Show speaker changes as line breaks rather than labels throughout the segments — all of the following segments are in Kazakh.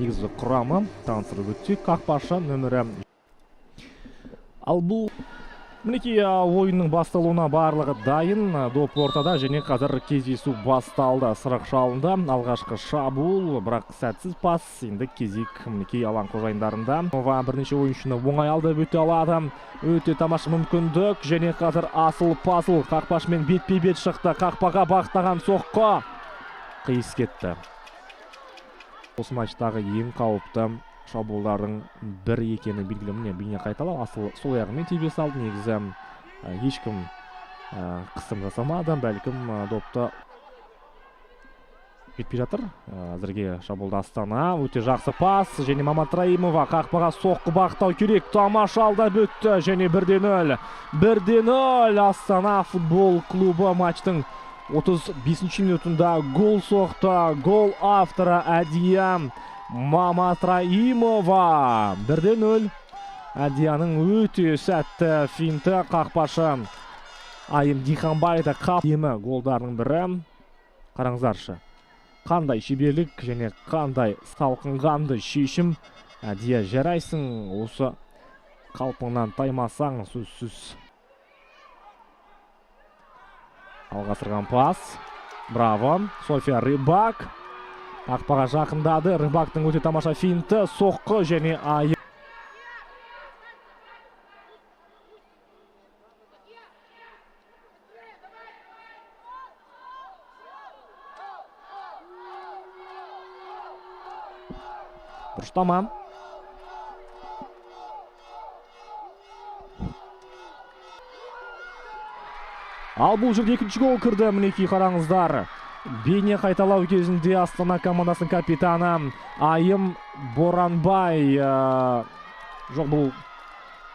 негізгі құрамы таныстырып өтсек, қақпашы нөмірі. Ал бұл мінекей ойынның басталуына барлығы дайын. Доп ортада және қазір кездесу басталды. Сырық шалында алғашқы шабуыл, бірақ сәтсіз пас. Енді кезек мінекей алаң қожайындарында. Бірнеше ойыншыны оңай алдап өте алады. Өте тамаша мүмкіндік және қазір асыл пасыл қақпашымен бетпе-бет шықты. Қақпаға бағыттаған соққы қиыс кетті. Осы матчтағы ең қауіпті шабуылдардың бір екені белгілі. Міне бейне қайталау, асыл сол аяғымен тебе салды. Негізі ешкім қысым жасамады, бәлкім допты жетпей жатыр. Әзірге шабуылда Астана. Өте жақсы пас және Мамат Раимова қақпаға соққы бағыттау керек. Тамаша алдап өтті және 1-0. 1-0 Астана футбол клубы матчтың 35 минутында гол соқты. Гол авторы Әдия Мамат Раимова. 1-0. Әдияның өте сәтті финті қақпашы Айым Диханбайды қапемі голдарының бірі. Қараңыздаршы, қандай шеберлік және қандай салқынғанды шешім. Әдия, жарайсың, осы қалпыңнан таймасаң сөзсіз. Алғасырған пас. Браво. София Рыбак қақпаға жақындады. Рыбактың өте тамаша финті, соққы және айы. Бұрыштама. Ал бұл жерде екінші гол кірді. Мінекей қараңыздар. Бейне қайталау кезінде Астана командасының капитаны Айым Боранбай. Жоқ, бұл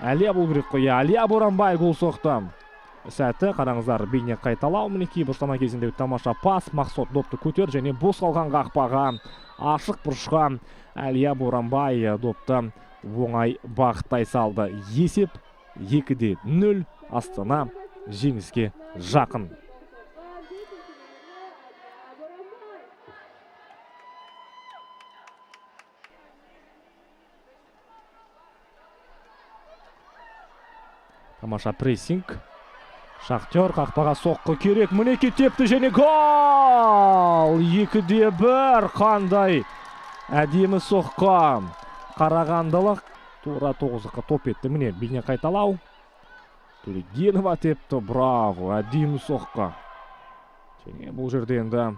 Әлия бұл керек қой. Әлия Боранбай гол соқты. Сәті қараңыздар. Бейне қайталау. Мінекей бұрыштама кезінде тамаша пас. Мақсот допты көтер және бос қалған қақпаға ашық бұрышқа Әлия Боранбай допты оңай бағыттай салды. Есеп 2-0. Астана жеңіске жақын. Тамаша прессинг. Шахтер қақпаға соққы керек. Мінекей тепті және гол! 2-1. Қандай әдемі соққы. Қарағандылық тура 9-ға топ етті. Міне бейне қайталау. Төлегенова тепті. Браво! Әдемі соққы. Және бұл жерде енді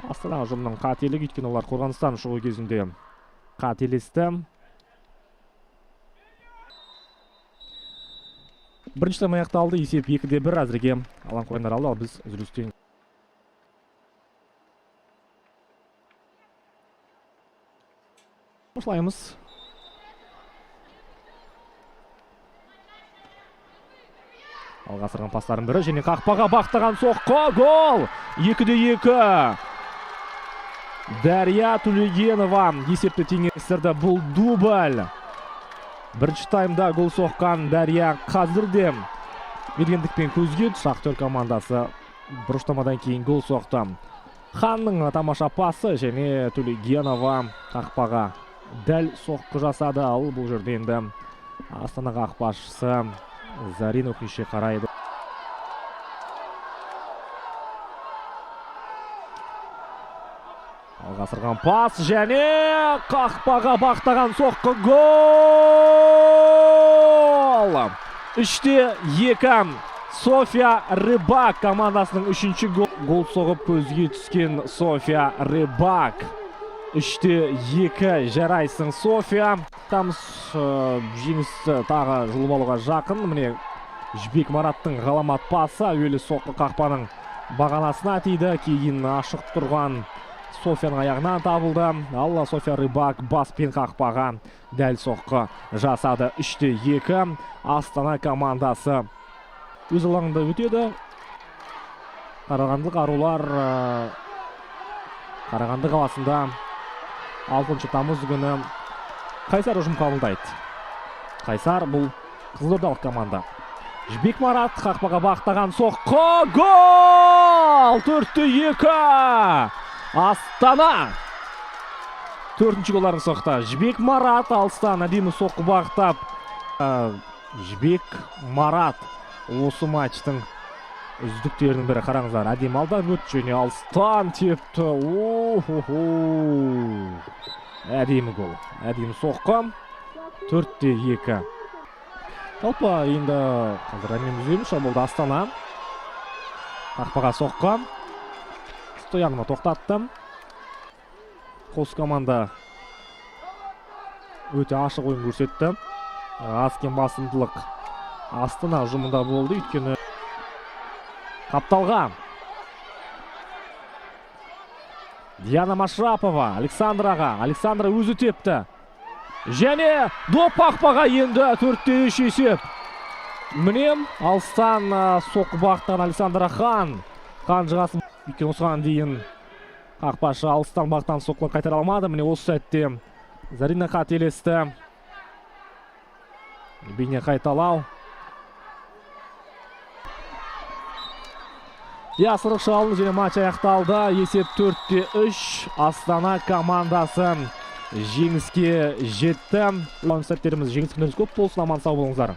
Астана ұжымының қателігі, өйткені олар қорғаныстан шығу кезінде қателесті. Бірінші тайм аяқталды. Есеп 2-1. Әзірге алаң қойындар алды, ал біз үзілістен қосылаймыз. Алғасырған пастардың бірі және қақпаға бағыттаған соққы. Гол! 2-2. Дарья Төлегенова есепті теңестірді. Бұл дубль. Бірінші таймда гол соққан Дарья қазірде мергендікпен көзге түсті. Шахтер командасы бұрыштамадан кейін гол соқты. Ханның тамаша пасы және Төлегенова қақпаға дәл соққы жасады. Ал бұл жерде енді Астана қақпашысы Зарин өкінішке қарайды. Алғасырған пас және қақпаға бақтаған соққы. Гол! 3-2. София Рыбак командасының үшінші гол соғып көзге түскен София Рыбак. 3-2. Жарайсың, София. Тамыз жеңісті тағы жұлып алуға жақын. Міне Жібек Мараттың ғаламат пасы. Әуелі соққы қақпаның бағанасына тиді. Кейін ашық тұрған Софияның аяғынан табылды. Алла София Рыбак баспен қақпаға дәл соққы жасады. 3-2. Астана командасы өз алаңында өтеді. Қарағандылық арулар Қарағанды қаласында 6 тамыз күні Қайсар ұжым қабылдайды. Қайсар бұл қызылордалық команда. Жібек Марат қақпаға бағыттаған соққы. Гол! 4-2. Астана 4-ші голларын соқты. Жібек Марат алыстан әдемі соққы бағыттап. Жібек Марат осы матчтың үздіктерінің бірі. Қараңыздар, әдемі алдан өтті және алыстан тепті. Әдемі гол. Әдемі соққы. 4-2. Жалпы енді қазір әмен үземіз. Шабуылда Астана. Қақпаға соққы. Стоянова тоқтатты. Қос команда өте ашық ойын көрсетті. Азкен басымдылық Астана ұжымында болды, өйткені қапталға Диана Машрапова Александраға. Александра өзі тепті. Және доп қақпаға енді 4-3 есеп. Мінем алыстан соққы бағыттан Александра Хан. Хан жығасын. Өйткені осыған дейін қақпашы алыстан бағыттан соққылар қайтара алмады. Міне осы сәтте Зарина қателесті. Бейне қайталау. Сырық шалды және матч аяқталды. Есеп 4-3. Астана командасы жеңіске жетті. Сәттеріміз жеңіс күніңіз көп болсын. Аман сау болыңыздар.